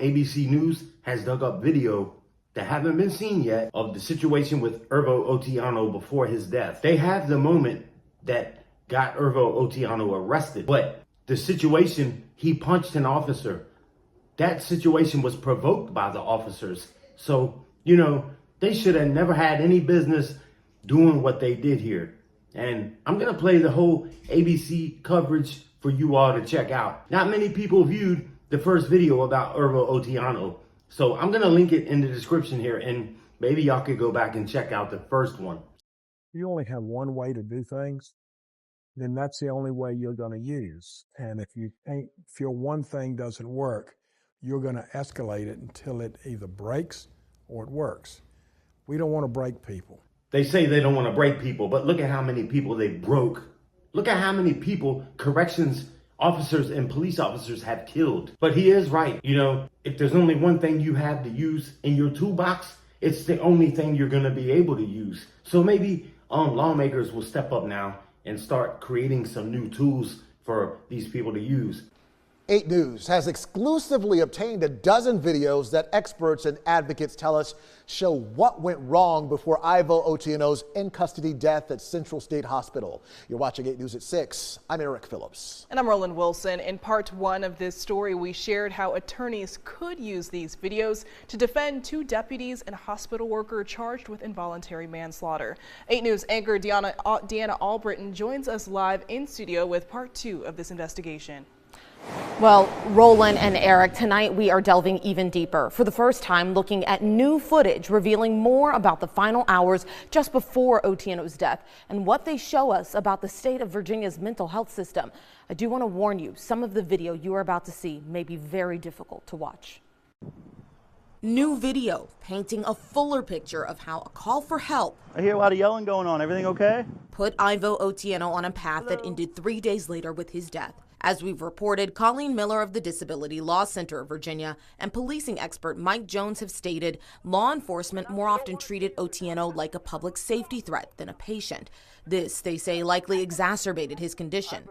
ABC News has dug up video that haven't been seen yet of the situation with Irvo Otieno before his death. They have the moment that got Irvo Otieno arrested, but the situation, he punched an officer. That situation was provoked by the officers. So, they should have never had any business doing what they did here. And I'm going to play the whole ABC coverage for you all to check out. Not many people viewed the first video about Irvo Otieno. So I'm going to link it in the description here, and maybe y'all could go back and check out the first one. You only have one way to do things, then that's the only way you're going to use. And if you feel one thing doesn't work, you're going to escalate it until it either breaks or it works. We don't want to break people. They say they don't want to break people, but look at how many people they broke. Look at how many people corrections officers and police officers have killed. But he is right. If there's only one thing you have to use in your toolbox, it's the only thing you're going to be able to use. So maybe lawmakers will step up now and start creating some new tools for these people to use. 8 News has exclusively obtained a dozen videos that experts and advocates tell us show what went wrong before Irvo Otieno's in-custody death at Central State Hospital. You're watching 8 News at 6. I'm Eric Phillips. And I'm Roland Wilson. In part 1 of this story, we shared how attorneys could use these videos to defend 2 deputies and a hospital worker charged with involuntary manslaughter. 8 News anchor Deanna Albritton joins us live in studio with part 2 of this investigation. Well, Roland and Eric, tonight we are delving even deeper. For the first time, looking at new footage revealing more about the final hours just before Otieno's death and what they show us about the state of Virginia's mental health system. I do want to warn you, some of the video you are about to see may be very difficult to watch. New video painting a fuller picture of how a call for help. I hear a lot of yelling going on. Everything okay? Put Irvo Otieno on a path that ended 3 days later with his death. As we've reported, Colleen Miller of the Disability Law Center of Virginia and policing expert Mike Jones have stated law enforcement more often treated Otieno like a public safety threat than a patient. This, they say, likely exacerbated his condition.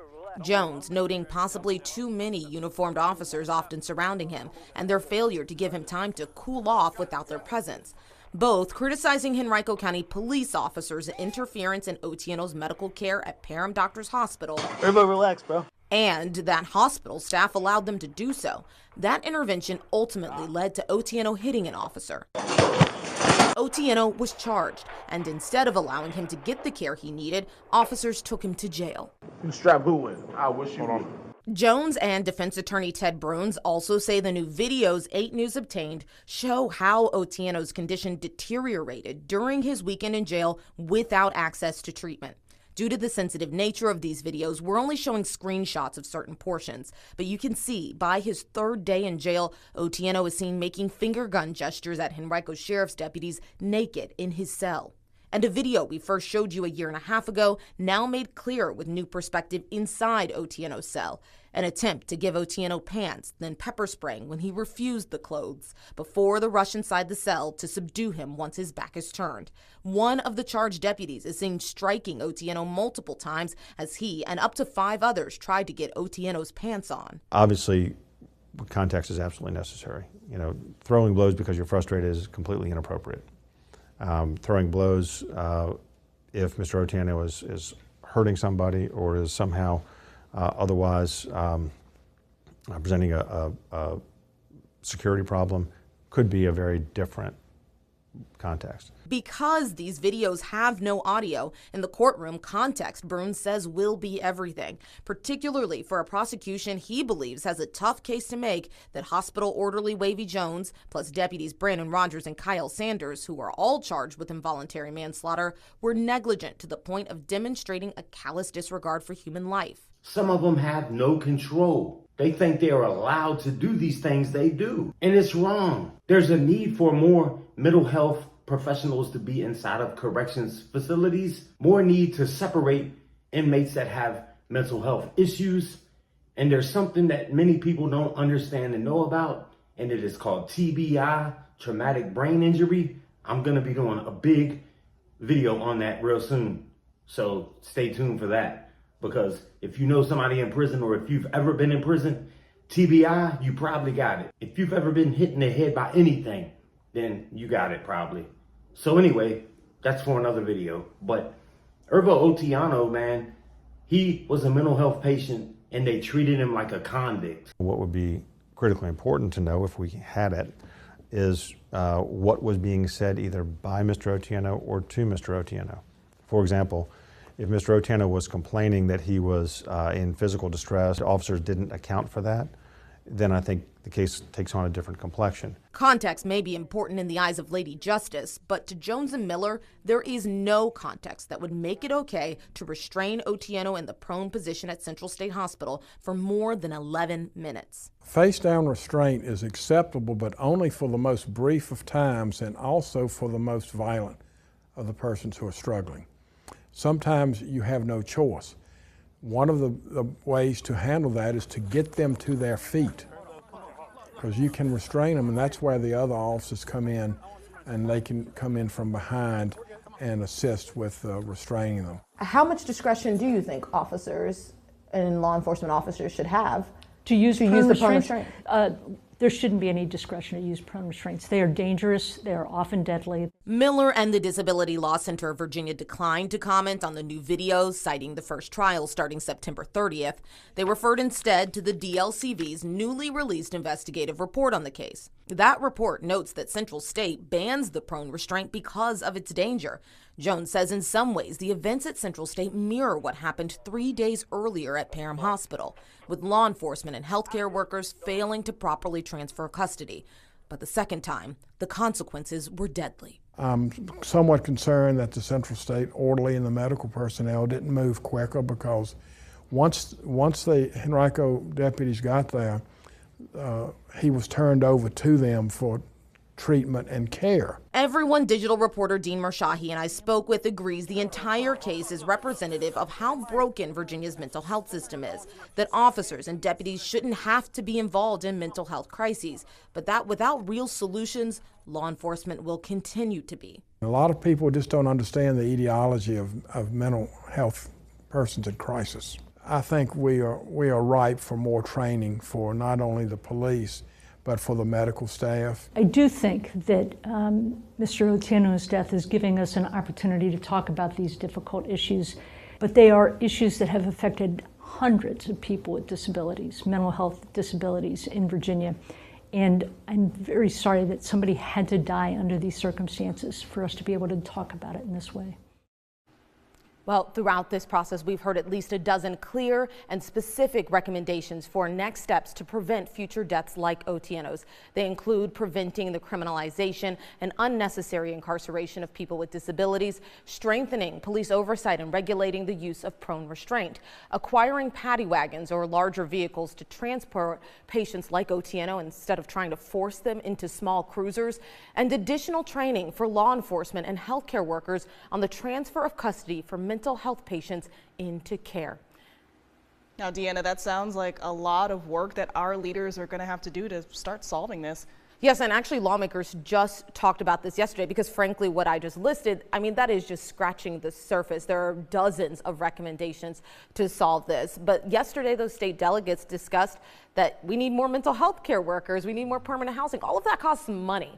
Jones noting possibly too many uniformed officers often surrounding him and their failure to give him time to cool off without their presence. Both criticizing Henrico County police officers' interference in Otieno's medical care at Parham Doctors Hospital. Irvo, relax, bro. And that hospital staff allowed them to do so. That intervention ultimately led to Otieno hitting an officer. Otieno was charged, and instead of allowing him to get the care he needed, officers took him to jail. You strap who in? I wish you would. Jones and defense attorney Ted Bruns also say the new videos 8 News obtained show how Otieno's condition deteriorated during his weekend in jail without access to treatment. Due to the sensitive nature of these videos, we're only showing screenshots of certain portions. But you can see by his 3rd day in jail, Otieno is seen making finger gun gestures at Henrico Sheriff's deputies naked in his cell. And a video we first showed you a year and a half ago, now made clear with new perspective inside Otieno's cell. An attempt to give Otieno pants, then pepper spraying when he refused the clothes, before the rush inside the cell to subdue him once his back is turned. One of the charged deputies is seen striking Otieno multiple times as he and up to 5 others tried to get Otieno's pants on. Obviously, context is absolutely necessary. Throwing blows because you're frustrated is completely inappropriate. Throwing blows if Mr. Otieno is hurting somebody or is somehow otherwise presenting a security problem could be a very different context. Because these videos have no audio, in the courtroom, context, Bruns says, will be everything, particularly for a prosecution he believes has a tough case to make that hospital orderly Wavy Jones, plus deputies Brandon Rogers and Kyle Sanders, who are all charged with involuntary manslaughter, were negligent to the point of demonstrating a callous disregard for human life. Some of them have no control. They think they are allowed to do these things they do. And it's wrong. There's a need for more mental health professionals to be inside of corrections facilities. More need to separate inmates that have mental health issues. And there's something that many people don't understand and know about, and it is called TBI, traumatic brain injury. I'm going to be doing a big video on that real soon. So stay tuned for that. Because if you know somebody in prison, or if you've ever been in prison, TBI, you probably got it. If you've ever been hit in the head by anything, then you got it probably. So anyway, that's for another video. But Irvo Otieno, man, he was a mental health patient and they treated him like a convict. What would be critically important to know if we had it is what was being said either by Mr. Otieno or to Mr. Otieno. For example, if Mr. Otieno was complaining that he was in physical distress, officers didn't account for that, then I think the case takes on a different complexion. Context may be important in the eyes of Lady Justice, but to Jones and Miller, there is no context that would make it okay to restrain Otieno in the prone position at Central State Hospital for more than 11 minutes. Face-down restraint is acceptable, but only for the most brief of times and also for the most violent of the persons who are struggling. Sometimes you have no choice. One of the ways to handle that is to get them to their feet, because you can restrain them, and that's where the other officers come in, and they can come in from behind and assist with restraining them. How much discretion do you think officers and law enforcement officers should have to use the prone restraint? There shouldn't be any discretion to use prone restraints. They are dangerous. They are often deadly. Miller and the Disability Law Center of Virginia declined to comment on the new videos, citing the first trial starting September 30th. They referred instead to the DLCV's newly released investigative report on the case. That report notes that Central State bans the prone restraint because of its danger. Jones says in some ways the events at Central State mirror what happened 3 days earlier at Parham Hospital, with law enforcement and healthcare workers failing to properly transfer custody. But the second time, the consequences were deadly. I'm somewhat concerned that the Central State orderly and the medical personnel didn't move quicker, because once the Henrico deputies got there, he was turned over to them for treatment and care. Everyone digital reporter Dean Mershahi and I spoke with agrees the entire case is representative of how broken Virginia's mental health system is, that officers and deputies shouldn't have to be involved in mental health crises, but that without real solutions, law enforcement will continue to be. A lot of people just don't understand the etiology of mental health persons in crisis. I think we are ripe for more training for not only the police, but for the medical staff. I do think that Mr. Otieno's death is giving us an opportunity to talk about these difficult issues, but they are issues that have affected hundreds of people with disabilities, mental health disabilities in Virginia. And I'm very sorry that somebody had to die under these circumstances for us to be able to talk about it in this way. Well, throughout this process, we've heard at least a dozen clear and specific recommendations for next steps to prevent future deaths like Otieno's. They include preventing the criminalization and unnecessary incarceration of people with disabilities, strengthening police oversight and regulating the use of prone restraint, acquiring paddy wagons or larger vehicles to transport patients like Otieno instead of trying to force them into small cruisers, and additional training for law enforcement and healthcare workers on the transfer of custody for mental health patients into care. Now, Deanna, that sounds like a lot of work that our leaders are going to have to do to start solving this. Yes, and actually lawmakers just talked about this yesterday, because frankly, what I just listed, I mean, that is just scratching the surface. There are dozens of recommendations to solve this. But yesterday, those state delegates discussed that we need more mental health care workers, we need more permanent housing. All of that costs money.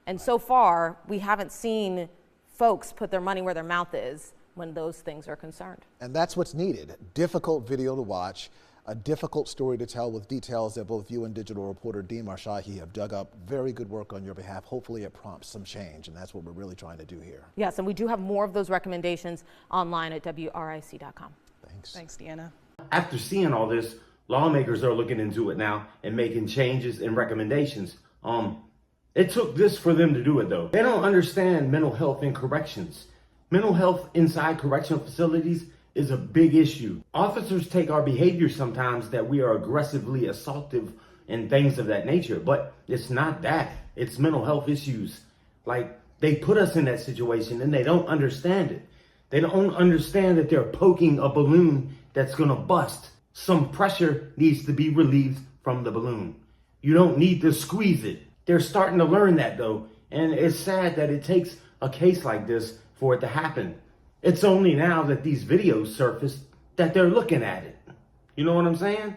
And so far, we haven't seen folks put their money where their mouth is when those things are concerned. And that's what's needed. Difficult video to watch, a difficult story to tell with details that both you and digital reporter Dean Mershahi have dug up. Very good work on your behalf. Hopefully it prompts some change, and that's what we're really trying to do here. Yes, and we do have more of those recommendations online at WRIC.com. Thanks. Thanks, Deanna. After seeing all this, lawmakers are looking into it now and making changes and recommendations. It took this for them to do it, though. They don't understand mental health in corrections. Mental health inside correctional facilities is a big issue. Officers take our behavior sometimes that we are aggressively assaultive and things of that nature, but it's not that. It's mental health issues. Like, they put us in that situation and they don't understand it. They don't understand that they're poking a balloon that's gonna bust. Some pressure needs to be relieved from the balloon. You don't need to squeeze it. They're starting to learn that, though, and it's sad that it takes a case like this for it to happen. It's only now that these videos surfaced that they're looking at it. You know what I'm saying?